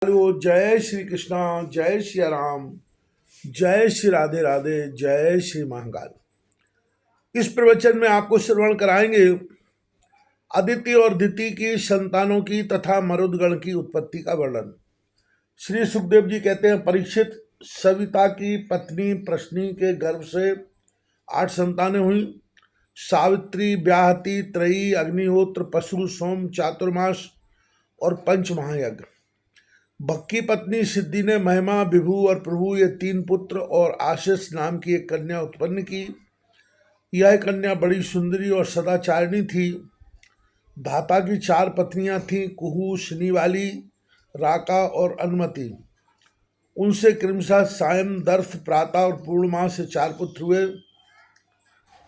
Hello, जय श्री कृष्णा, जय श्री राम, जय श्री राधे राधे, जय श्री महाकाल। इस प्रवचन में आपको श्रवण कराएंगे अदिति और दिति की संतानों की तथा मरुदगण की उत्पत्ति का वर्णन। श्री सुखदेव जी कहते हैं, परीक्षित, सविता की पत्नी प्रश्नी के गर्भ से 8 संतानें हुई। सावित्री, ब्याहती, त्रयी, अग्निहोत्र, पशु, सोम, चातुर्मास और पंच महायज्ञ। भक्ति की पत्नी सिद्धि ने महिमा, विभु और प्रभु ये 3 पुत्र और आशीष नाम की एक कन्या उत्पन्न की। यह कन्या बड़ी सुंदरी और सदाचारिणी थी। धाता की 4 पत्नियां थीं, कुहू, शनिवाली, राका और अनुमति। उनसे क्रमशः सायं, दर्श, प्रातः और पूर्णिमा से 4 पुत्र हुए।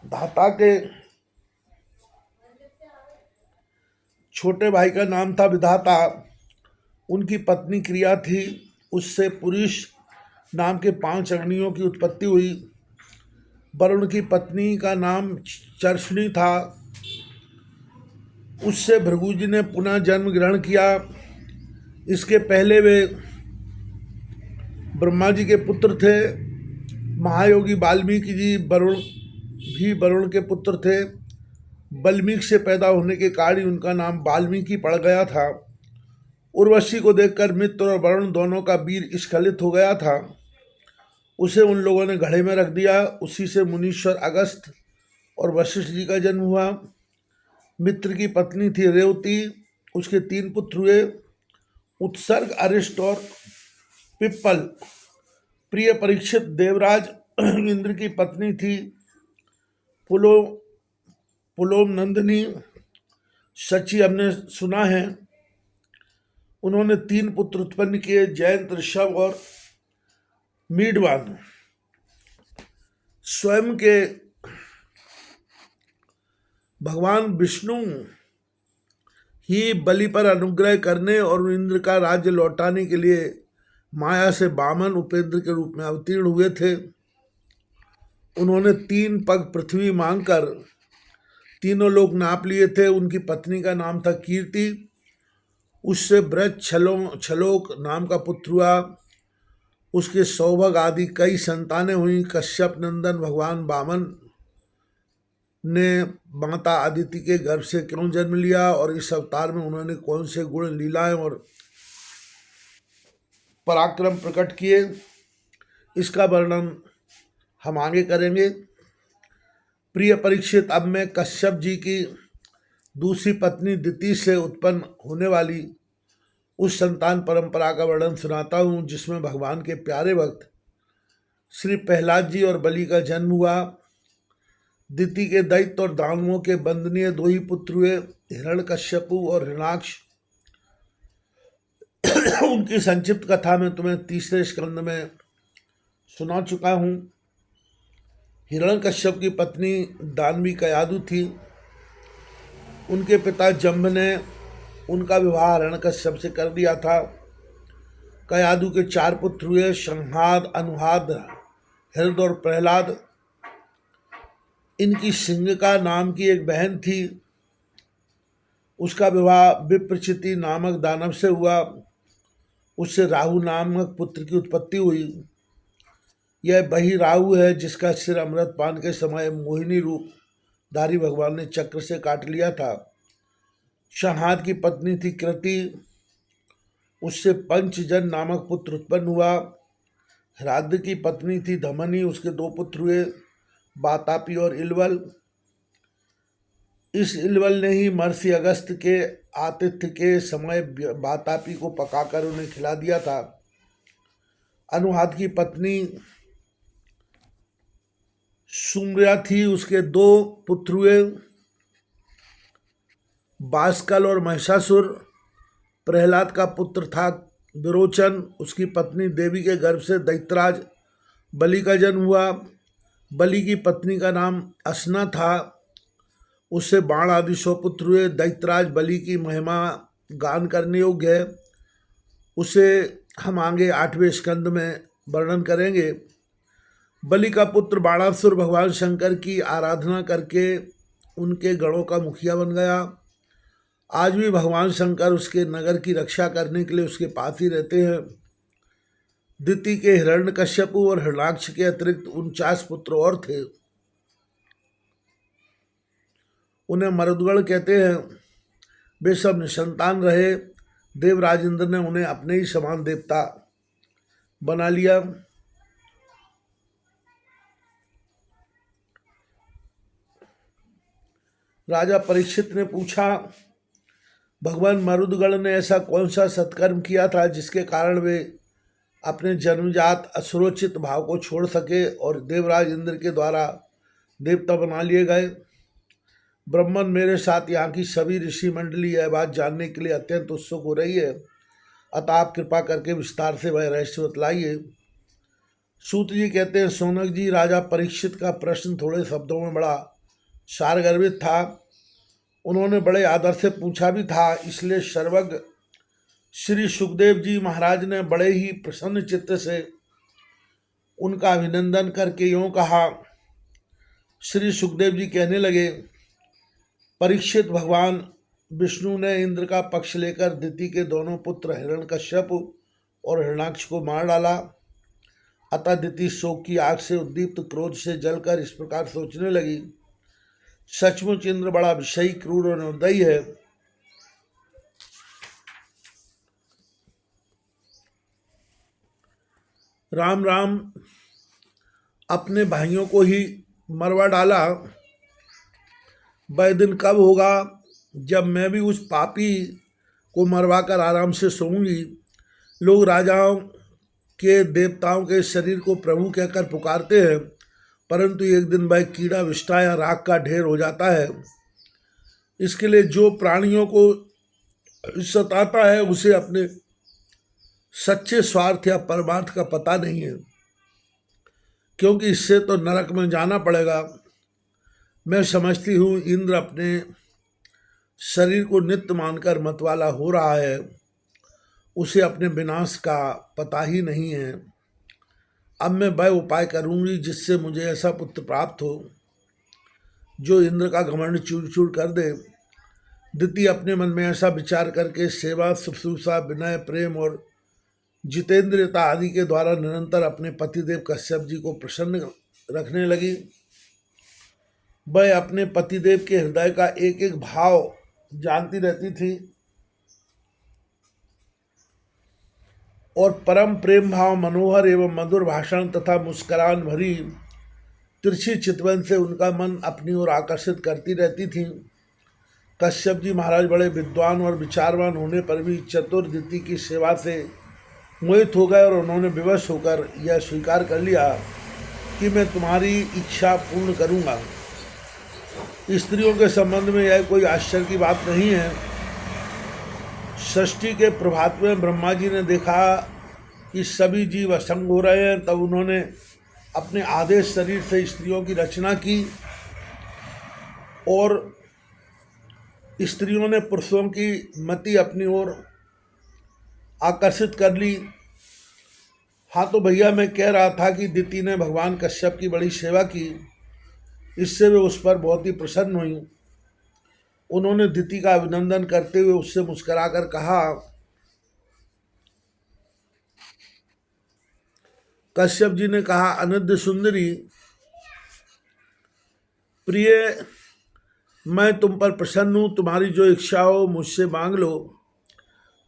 धाता के छोटे भाई का नाम था विधाता। उनकी पत्नी क्रिया थी। उससे पुरुष नाम के 5 अग्नियों की उत्पत्ति हुई। वरुण की पत्नी का नाम चर्षणी था। उससे भृगु जी ने पुनः जन्म ग्रहण किया। इसके पहले वे ब्रह्मा जी के पुत्र थे। महायोगी वाल्मीकि जी वरुण के पुत्र थे। वाल्मीकि से पैदा होने के कारण उनका नाम वाल्मीकि पड़ गया था। उर्वशी को देखकर मित्र और वरुण दोनों का वीर स्खलित हो गया था। उसे उन लोगों ने घड़े में रख दिया। उसी से मुनीश्वर अगस्त और वशिष्ठ जी का जन्म हुआ। मित्र की पत्नी थी रेवती। उसके 3 पुत्र हुए, उत्सर्ग, अरिष्ट और पिप्पल। प्रिय परीक्षित, देवराज इंद्र की पत्नी थी पुलोम नंदिनी। सची हमने सुना है। उन्होंने 3 पुत्र उत्पन्न किए, जयंत, ऋषभ और मीडवान। स्वयं के भगवान विष्णु ही बलि पर अनुग्रह करने और इंद्र का राज्य लौटाने के लिए माया से वामन उपेंद्र के रूप में अवतीर्ण हुए थे। उन्होंने 3 पग पृथ्वी मांगकर तीनों लोग नाप लिए थे। उनकी पत्नी का नाम था कीर्ति। उससे ब्रज छलोक नाम का पुत्र हुआ। उसके सौभग आदि कई संतानें हुई। कश्यप नंदन भगवान वामन ने माता अदिति के गर्भ से क्यों जन्म लिया और इस अवतार में उन्होंने कौन से गुण, लीलाएं और पराक्रम प्रकट किए, इसका वर्णन हम आगे करेंगे। प्रिय परीक्षित, अब मैं कश्यप जी की दूसरी पत्नी दिति से उत्पन्न होने वाली उस संतान परंपरा का वर्णन सुनाता हूँ, जिसमें भगवान के प्यारे भक्त श्री प्रहलाद जी और बलि का जन्म हुआ। दिति के दैत्य और दानवों के वंदनीय 2 ही पुत्र हुए, हिरण्यकश्यपु और हिरण्याक्ष। उनकी संक्षिप्त कथा में तुम्हें 3रे स्कंद में सुना चुका हूँ। हिरण्यकश्यप की पत्नी दानवी कयादु थी। उनके पिता जम्ब ने उनका विवाह हिरण्यकश्यप से कर दिया था। कयादु के 4 पुत्र हुए, संहाद, अनुहाद, हृद और प्रहलाद। इनकी सिंगिका नाम की एक बहन थी। उसका विवाह विप्रचिति नामक दानव से हुआ। उससे राहु नामक पुत्र की उत्पत्ति हुई। यह वही राहु है जिसका सिर अमृतपान के समय मोहिनी रूप धारी भगवान ने चक्र से काट लिया था। संहाद की पत्नी थी कृति। उससे पंचजन नामक पुत्र उत्पन्न हुआ। हराद्य की पत्नी थी धमनी। उसके 2 पुत्र हुए, बातापी और इलवल। इस इलवल ने ही महर्षि अगस्त के आतिथ्य के समय बातापी को पकाकर उन्हें खिला दिया था। अनुहाद की पत्नी सुम्रिया थी। उसके 2 पुत्र हुए, बाष्कल और महिषासुर। प्रहलाद का पुत्र था विरोचन। उसकी पत्नी देवी के गर्भ से दैत्यराज बलि का जन्म हुआ। बलि की पत्नी का नाम असना था। उससे बाण आदि 100 पुत्र हुए। दैत्यराज बलि की महिमा गान करने योग्य है। उसे हम आगे 8वें स्कंद में वर्णन करेंगे। बलि का पुत्र बाणासुर भगवान शंकर की आराधना करके उनके गणों का मुखिया बन गया। आज भी भगवान शंकर उसके नगर की रक्षा करने के लिए उसके पास ही रहते हैं। दिति के हिरण्यकश्यपु और हिरणाक्ष के अतिरिक्त 49 पुत्र और थे। उन्हें मरुदगण कहते हैं। वे सब निसंतान रहे। देवराज इंद्र ने उन्हें अपने ही समान देवता बना लिया। राजा परीक्षित ने पूछा, भगवान मरुदगण ने ऐसा कौन सा सत्कर्म किया था जिसके कारण वे अपने जन्मजात असुरोचित भाव को छोड़ सके और देवराज इंद्र के द्वारा देवता बना लिए गए? ब्रह्मन मेरे साथ यहाँ की सभी ऋषि मंडली यह बात जानने के लिए अत्यंत उत्सुक हो रही है, अतः आप कृपा करके विस्तार से वह रहस्य बतलाइए। सूत जी कहते हैं, सोनक जी, राजा परीक्षित का प्रश्न थोड़े शब्दों में बड़ा सारगर्भित था। उन्होंने बड़े आदर से पूछा भी था, इसलिए सर्वज्ञ श्री सुखदेव जी महाराज ने बड़े ही प्रसन्न चित्त से उनका अभिनंदन करके यूँ कहा। श्री सुखदेव जी कहने लगे, परीक्षित, भगवान विष्णु ने इंद्र का पक्ष लेकर दिति के दोनों पुत्र हिरण्यकश्यप और हिरणाक्ष को मार डाला। अतः दिति शोक की आग से उद्दीप्त क्रोध से जलकर इस प्रकार सोचने लगी, सचमुच इंद्र बड़ा विषयी, क्रूर और निर्दयी है। राम राम, अपने भाइयों को ही मरवा डाला। वह दिन कब होगा जब मैं भी उस पापी को मरवाकर आराम से सोऊंगी। लोग राजाओं के, देवताओं के शरीर को प्रभु कहकर पुकारते हैं, परंतु एक दिन वह कीड़ा विष्ठा या राख का ढेर हो जाता है। इसके लिए जो प्राणियों को सताता है उसे अपने सच्चे स्वार्थ या परमार्थ का पता नहीं है, क्योंकि इससे तो नरक में जाना पड़ेगा। मैं समझती हूँ इंद्र अपने शरीर को नित्य मानकर मतवाला हो रहा है, उसे अपने विनाश का पता ही नहीं है। अब मैं वह उपाय करूँगी जिससे मुझे ऐसा पुत्र प्राप्त हो जो इंद्र का घमंड चूर चूर कर दे। दिति अपने मन में ऐसा विचार करके सेवा, शुश्रूषा, विनय, प्रेम और जितेंद्रियता आदि के द्वारा निरंतर अपने पतिदेव कश्यप जी को प्रसन्न रखने लगी। वह अपने पतिदेव के हृदय का एक एक भाव जानती रहती थी और परम प्रेम भाव, मनोहर एवं मधुर भाषण तथा मुस्कुराहट भरी तिरछी चितवन से उनका मन अपनी ओर आकर्षित करती रहती थी। कश्यप जी महाराज बड़े विद्वान और विचारवान होने पर भी चतुर दिति की सेवा से मोहित हो गए और उन्होंने विवश होकर यह स्वीकार कर लिया कि मैं तुम्हारी इच्छा पूर्ण करूँगा। स्त्रियों के संबंध में यह कोई आश्चर्य की बात नहीं है। षष्ठी के प्रभात में ब्रह्मा जी ने देखा कि सभी जीव असंग हो रहे हैं, तब उन्होंने अपने आधे शरीर से स्त्रियों की रचना की और स्त्रियों ने पुरुषों की मति अपनी ओर आकर्षित कर ली। हाँ तो भैया, मैं कह रहा था कि दिति ने भगवान कश्यप की बड़ी सेवा की, इससे वे उस पर बहुत ही प्रसन्न हुई। उन्होंने दिति का अभिनंदन करते हुए उससे मुस्कुराकर कहा, कश्यप जी ने कहा, अनद्य सुंदरी, प्रिय, मैं तुम पर प्रसन्न हूँ। तुम्हारी जो इच्छा हो मुझसे मांग लो।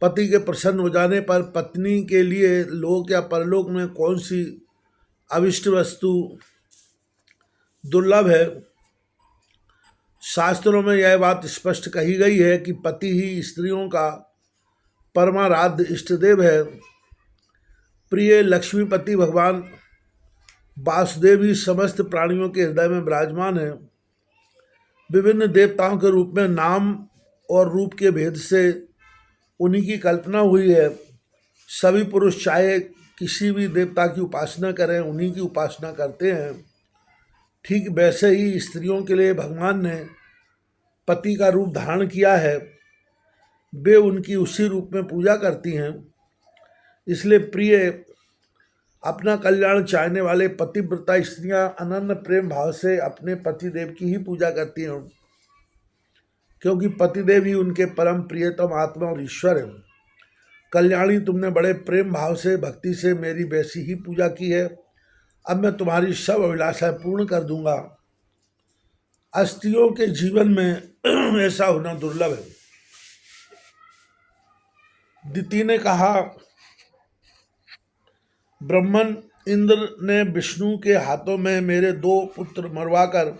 पति के प्रसन्न हो जाने पर पत्नी के लिए लोक या परलोक में कौन सी अविष्ट वस्तु दुर्लभ है। शास्त्रों में यह बात स्पष्ट कही गई है कि पति ही स्त्रियों का परमाराध्य इष्टदेव है। प्रिय लक्ष्मीपति भगवान वासुदेव ही समस्त प्राणियों के हृदय में विराजमान है। विभिन्न देवताओं के रूप में नाम और रूप के भेद से उन्हीं की कल्पना हुई है। सभी पुरुष चाहे किसी भी देवता की उपासना करें, उन्हीं की उपासना करते हैं। ठीक वैसे ही स्त्रियों के लिए भगवान ने पति का रूप धारण किया है, वे उनकी उसी रूप में पूजा करती हैं। इसलिए प्रिय, अपना कल्याण चाहने वाले पतिव्रता स्त्रियां अनन्य प्रेम भाव से अपने पतिदेव की ही पूजा करती हैं, क्योंकि पतिदेव ही उनके परम प्रियतम आत्मा और ईश्वर है। कल्याणी, तुमने बड़े प्रेम भाव से भक्ति से मेरी वैसी ही पूजा की है। अब मैं तुम्हारी सब अभिलाषाएं पूर्ण कर दूंगा। अस्तियों के जीवन में ऐसा होना दुर्लभ है। दिति ने कहा, ब्रह्मन इंद्र ने विष्णु के हाथों में मेरे 2 पुत्र मरवाकर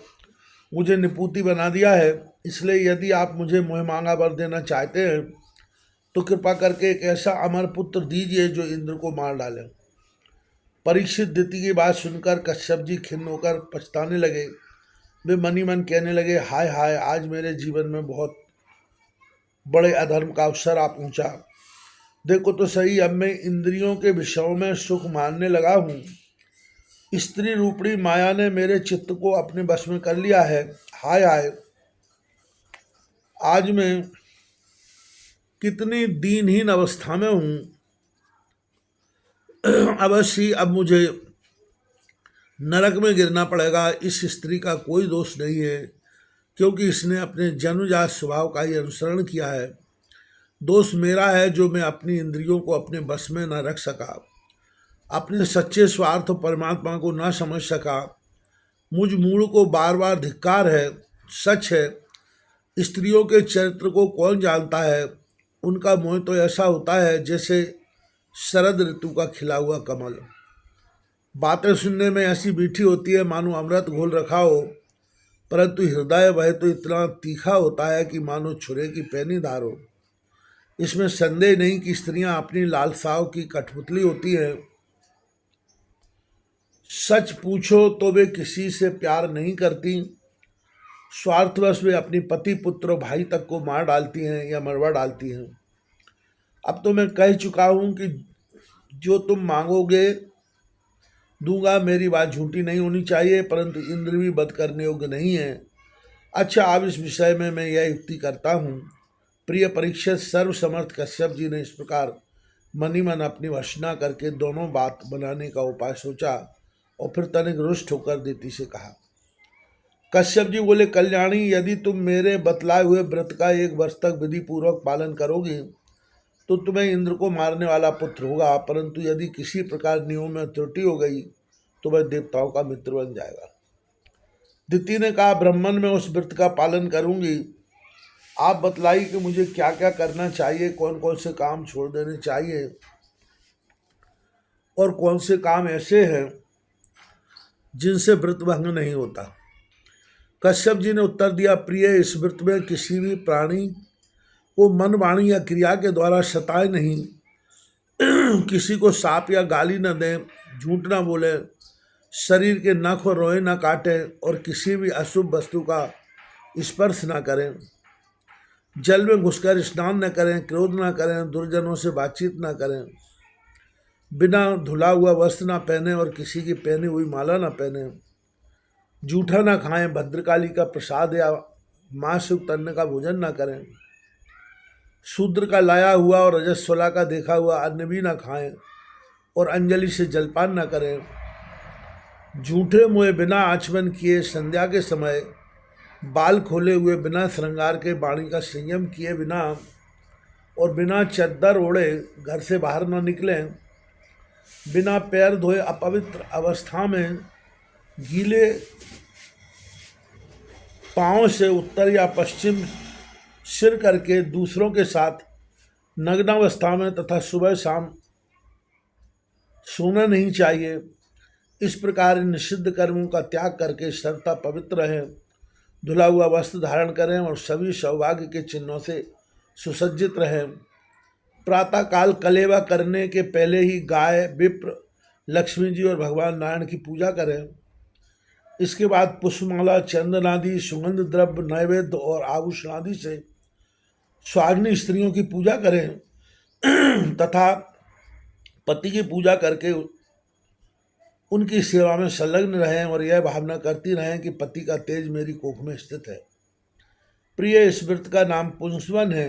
मुझे निपुति बना दिया है, इसलिए यदि आप मुझे मोह मांगा वर देना चाहते हैं तो कृपा करके एक ऐसा अमर पुत्र दीजिए जो इंद्र को मार डाले। परीक्षित दिति की बात सुनकर कश्यप जी खिन्न होकर पछताने लगे। वे मनी मन कहने लगे, हाय हाय, आज मेरे जीवन में बहुत बड़े अधर्म का अवसर आ पहुंचा। देखो तो सही, अब मैं इंद्रियों के विषयों में सुख मानने लगा हूँ। स्त्री रूपणी माया ने मेरे चित्त को अपने वश में कर लिया है। हाय हाय, आज मैं कितनी दीनहीन अवस्था में हूँ। अवश्य अब मुझे नरक में गिरना पड़ेगा। इस स्त्री का कोई दोष नहीं है, क्योंकि इसने अपने जन्मजात स्वभाव का ही अनुसरण किया है। दोष मेरा है जो मैं अपनी इंद्रियों को अपने बस में न रख सका, अपने सच्चे स्वार्थ परमात्मा को न समझ सका। मुझ मूढ़ को बार बार धिक्कार है। सच है, स्त्रियों के चरित्र को कौन जानता है। उनका मोह तो ऐसा होता है जैसे शरद ऋतु का खिला हुआ कमल। बातें सुनने में ऐसी मीठी होती है मानो अमृत घोल रखा हो, परंतु हृदय वह तो इतना तीखा होता है कि मानो छुरे की पैनी धार हो। इसमें संदेह नहीं कि स्त्रियां अपनी लालसाओं की कठपुतली होती हैं। सच पूछो तो वे किसी से प्यार नहीं करती। स्वार्थवश वे अपनी पति पुत्र और भाई तक को मार डालती हैं या मरवा डालती हैं। अब तो मैं कह चुका हूं कि जो तुम मांगोगे दूंगा। मेरी बात झूठी नहीं होनी चाहिए, परंतु इंद्र भी वध करने योग्य नहीं है। अच्छा, अब इस विषय में मैं यह युक्ति करता हूँ। प्रिय परीक्षित, सर्वसमर्थ कश्यप जी ने इस प्रकार मनी मन अपनी वशना करके दोनों बात बनाने का उपाय सोचा और फिर तनिक रुष्ट होकर दिति से कहा। कश्यप जी बोले, कल्याणी, यदि तुम मेरे बतलाए हुए व्रत का 1 वर्ष तक विधि पूर्वक पालन करोगी तो तुम्हें इंद्र को मारने वाला पुत्र होगा, परंतु यदि किसी प्रकार नियमों में त्रुटि हो गई तो वह देवताओं का मित्र बन जाएगा। दिति ने कहा, ब्राह्मण मैं उस व्रत का पालन करूंगी। आप बतलाइए कि मुझे क्या क्या करना चाहिए, कौन कौन से काम छोड़ देने चाहिए और कौन से काम ऐसे हैं जिनसे व्रत भंग नहीं होता। कश्यप जी ने उत्तर दिया, प्रिय, इस व्रत में किसी भी प्राणी को मन, वाणी या क्रिया के द्वारा सताए नहीं, किसी को साप या गाली न दें, झूठ न बोले, शरीर के नख और रोए न काटें और किसी भी अशुभ वस्तु का स्पर्श न करें, जल में घुसकर स्नान न करें, क्रोध न करें, दुर्जनों से बातचीत न करें, बिना धुला हुआ वस्त्र न पहने और किसी की पहनी हुई माला न पहने, जूठा न खाएं, भद्रकाली का प्रसाद या मांस युक्त अन्न का भोजन न करें, शूद्र का लाया हुआ और रजस्वला का देखा हुआ अन्न भी न खाएं और अंजलि से जलपान न करें, झूठे मुँह बिना आचमन किए संध्या के समय बाल खोले हुए बिना श्रृंगार के वाणी का संयम किए बिना और बिना चद्दर ओढ़े घर से बाहर न निकलें, बिना पैर धोए अपवित्र अवस्था में गीले पांव से उत्तर या पश्चिम सिर करके दूसरों के साथ नग्नावस्था में तथा सुबह शाम सोना नहीं चाहिए। इस प्रकार निषिद्ध कर्मों का त्याग करके सर्वथा पवित्र रहें, धुला हुआ वस्त्र धारण करें और सभी सौभाग्य के चिन्हों से सुसज्जित रहें। प्रातःकाल कलेवा करने के पहले ही गाय, विप्र, लक्ष्मी जी और भगवान नारायण की पूजा करें। इसके बाद पुष्पमाला, चंदन आदि सुगंध द्रव्य, नैवेद्य और आभूषण आदि से स्वाग्नि स्त्रियों की पूजा करें तथा पति की पूजा करके उनकी सेवा में संलग्न रहें और यह भावना करती रहें कि पति का तेज मेरी कोख में स्थित है। प्रिय, इस व्रत का नाम पुंसवन है।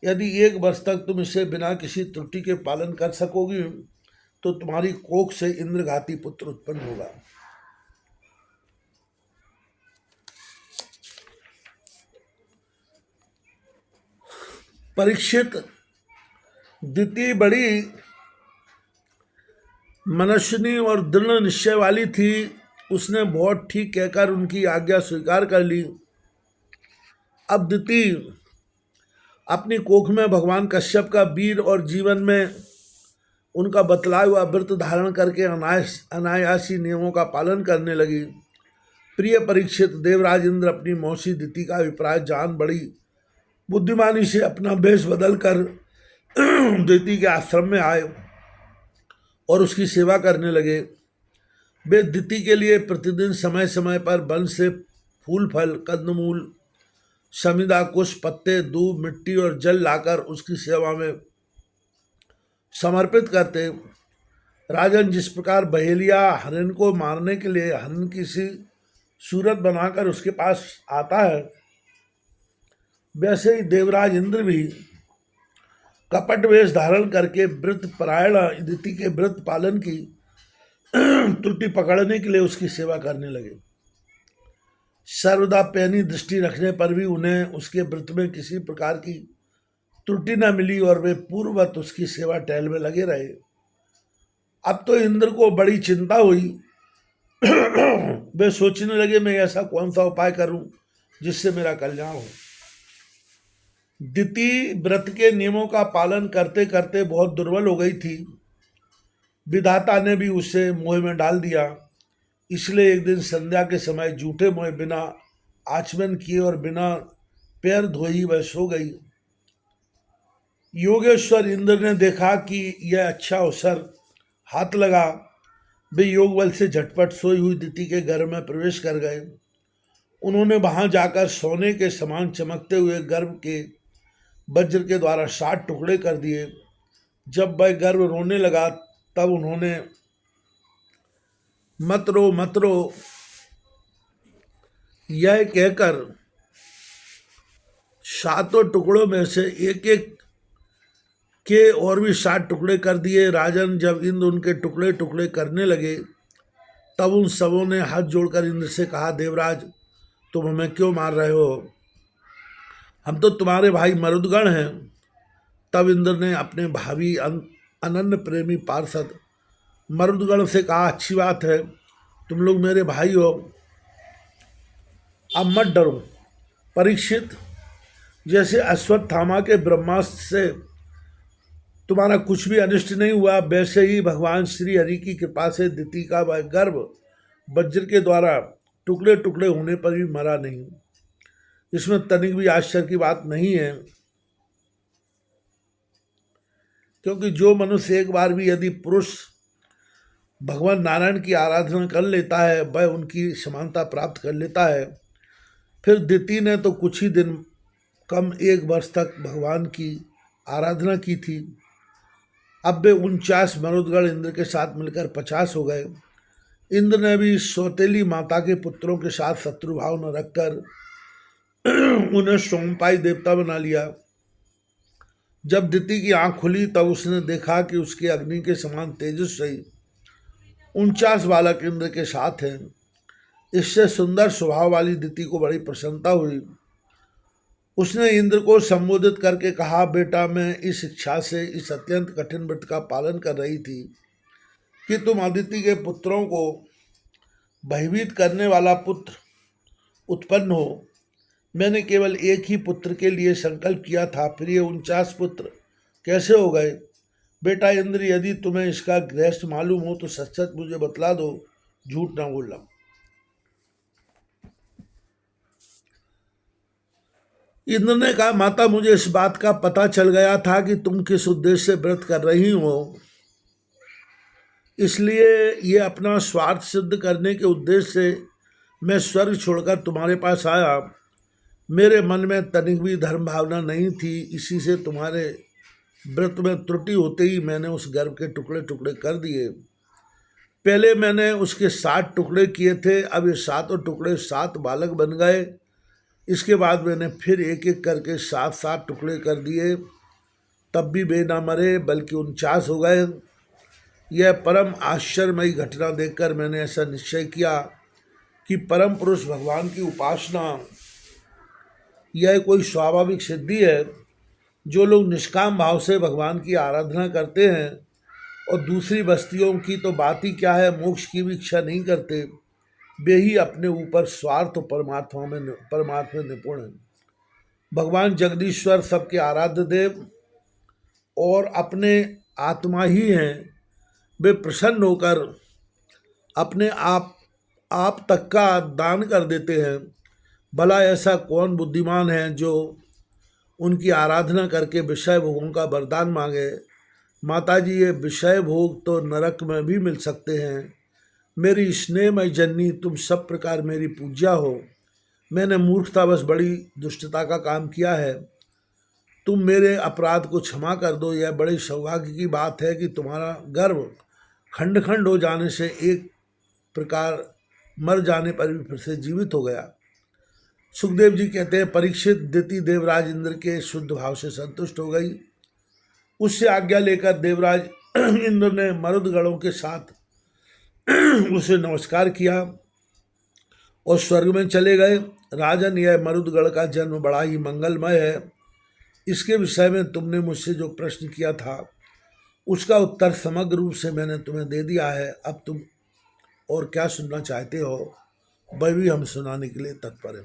यदि 1 वर्ष तक तुम इसे बिना किसी त्रुटि के पालन कर सकोगी तो तुम्हारी कोख से इंद्रघाती पुत्र उत्पन्न होगा। परीक्षित, दिति बड़ी मनस्विनी और दृढ़ निश्चय वाली थी। उसने बहुत ठीक कहकर उनकी आज्ञा स्वीकार कर ली। अब दिति अपनी कोख में भगवान कश्यप का वीर और जीवन में उनका बतलाया हुआ व्रत धारण करके अनायासी नियमों का पालन करने लगी। प्रिय परीक्षित, देवराज इंद्र अपनी मौसी दिति का अभिप्राय जान बड़ी बुद्धिमानी से अपना वेश बदल कर दिति के आश्रम में आए और उसकी सेवा करने लगे। वे दिति के लिए प्रतिदिन समय समय पर वन से फूल फल, कंदमूल, समिधा, कुश, पत्ते, दूब, मिट्टी और जल लाकर उसकी सेवा में समर्पित करते। राजन, जिस प्रकार बहेलिया हरिण को मारने के लिए हरिण की सी सूरत बनाकर उसके पास आता है, वैसे ही देवराज इंद्र भी कपट वेश धारण करके व्रत परायण दिति के व्रत पालन की त्रुटि पकड़ने के लिए उसकी सेवा करने लगे। सर्वदा पैनी दृष्टि रखने पर भी उन्हें उसके व्रत में किसी प्रकार की त्रुटि न मिली और वे पूर्ववत उसकी सेवा टहल में लगे रहे। अब तो इंद्र को बड़ी चिंता हुई। वे सोचने लगे, मैं ऐसा कौन सा उपाय करूं जिससे मेरा कल्याण हो। दिति व्रत के नियमों का पालन करते करते बहुत दुर्बल हो गई थी। विधाता ने भी उसे मोह में डाल दिया। इसलिए एक दिन संध्या के समय झूठे मोह बिना आचमन किए और बिना पैर धोई वह सो गई। योगेश्वर इंद्र ने देखा कि यह अच्छा अवसर हाथ लगा। वे योग बल से झटपट सोई हुई दिति के घर में प्रवेश कर गए। उन्होंने वहां जाकर सोने के समान चमकते हुए गर्भ के वज्र के द्वारा 60 टुकड़े कर दिए। जब वह गर्भ रोने लगा तब उन्होंने मत रो यह कहकर 7 टुकड़ों में से एक एक के और भी 60 टुकड़े कर दिए। राजन, जब इंद्र उनके टुकड़े टुकड़े करने लगे तब उन सबों ने हाथ जोड़कर इंद्र से कहा, देवराज, तुम हमें क्यों मार रहे हो? हम तो तुम्हारे भाई मरुदगण हैं। तब इंद्र ने अपने भावी अनन्य प्रेमी पार्षद मरुदगण से कहा, अच्छी बात है, तुम लोग मेरे भाई हो, अब मत डरो। परीक्षित, जैसे अश्वत्थामा के ब्रह्मास्त्र से तुम्हारा कुछ भी अनिष्ट नहीं हुआ, वैसे ही भगवान श्री हरि की कृपा से दिति का वह गर्भ वज्र के द्वारा टुकड़े टुकड़े होने पर भी मरा नहीं। इसमें तनिक भी आश्चर्य की बात नहीं है, क्योंकि जो मनुष्य एक बार भी यदि पुरुष भगवान नारायण की आराधना कर लेता है वह उनकी समानता प्राप्त कर लेता है। फिर दिति ने तो कुछ ही दिन कम 1 वर्ष तक भगवान की आराधना की थी। अब वे 49 मरुदगण इंद्र के साथ मिलकर 50 हो गए। इंद्र ने भी सौतेली माता के पुत्रों के साथ शत्रुभाव न रखकर उन्हें सोमपाई देवता बना लिया। जब दिति की आंख खुली तब उसने देखा कि उसके अग्नि के समान तेजस्वी 49 बालक इंद्र के साथ हैं। इससे सुंदर स्वभाव वाली दिति को बड़ी प्रसन्नता हुई। उसने इंद्र को संबोधित करके कहा, बेटा, मैं इस इच्छा से इस अत्यंत कठिन व्रत का पालन कर रही थी कि तुम अदिति के पुत्रों को भयभीत करने वाला पुत्र उत्पन्न हो। मैंने केवल एक ही पुत्र के लिए संकल्प किया था, फिर ये 49 पुत्र कैसे हो गए? बेटा इंद्र, यदि तुम्हें इसका रहस्य मालूम हो तो सच सच मुझे बतला दो, झूठ ना बोलना। इंद्र ने कहा, माता, मुझे इस बात का पता चल गया था कि तुम किस उद्देश्य से व्रत कर रही हो, इसलिए ये अपना स्वार्थ सिद्ध करने के उद्देश्य से मैं स्वर्ग छोड़कर तुम्हारे पास आया। मेरे मन में तनिक भी धर्म भावना नहीं थी, इसी से तुम्हारे व्रत में त्रुटि होते ही मैंने उस गर्भ के टुकड़े टुकड़े कर दिए। पहले मैंने उसके 7 टुकड़े किए थे, अब ये 7 टुकड़े 7 बालक बन गए। इसके बाद मैंने फिर एक एक करके 7 टुकड़े कर दिए, तब भी वे ना मरे बल्कि 49 हो गए। यह परम आश्चर्यमयी घटना देखकर मैंने ऐसा निश्चय किया कि परम पुरुष भगवान की उपासना यह कोई स्वाभाविक सिद्धि है जो लोग निष्काम भाव से भगवान की आराधना करते हैं और दूसरी बस्तियों की तो बात ही क्या है, मोक्ष की भी इच्छा नहीं करते, वे ही अपने ऊपर स्वार्थ और परमार्थ में निपुण हैं। भगवान जगदीश्वर सबके आराध्य देव और अपने आत्मा ही हैं। वे प्रसन्न होकर अपने आप तक का दान कर देते हैं। भला ऐसा कौन बुद्धिमान है जो उनकी आराधना करके विषय भोगों का वरदान मांगे। माताजी, ये विषय भोग तो नरक में भी मिल सकते हैं। मेरी स्नेहमय जननी, तुम सब प्रकार मेरी पूज्या हो। मैंने मूर्खतावश बड़ी दुष्टता का काम किया है, तुम मेरे अपराध को क्षमा कर दो। यह बड़े सौभाग्य की बात है कि तुम्हारा गर्भ खंड खंड हो जाने से एक प्रकार मर जाने पर भी फिर से जीवित हो गया। सुखदेव जी कहते हैं, परीक्षित दिति देवराज इंद्र के शुद्ध भाव से संतुष्ट हो गई। उससे आज्ञा लेकर देवराज इंद्र ने मरुदगणों के साथ उसे नमस्कार किया और स्वर्ग में चले गए। राजन, यह मरुदगण का जन्म बड़ा ही मंगलमय है। इसके विषय में तुमने मुझसे जो प्रश्न किया था उसका उत्तर समग्र रूप से मैंने तुम्हें दे दिया है। अब तुम और क्या सुनना चाहते हो वह भी हम सुनाने के लिए तत्पर हैं।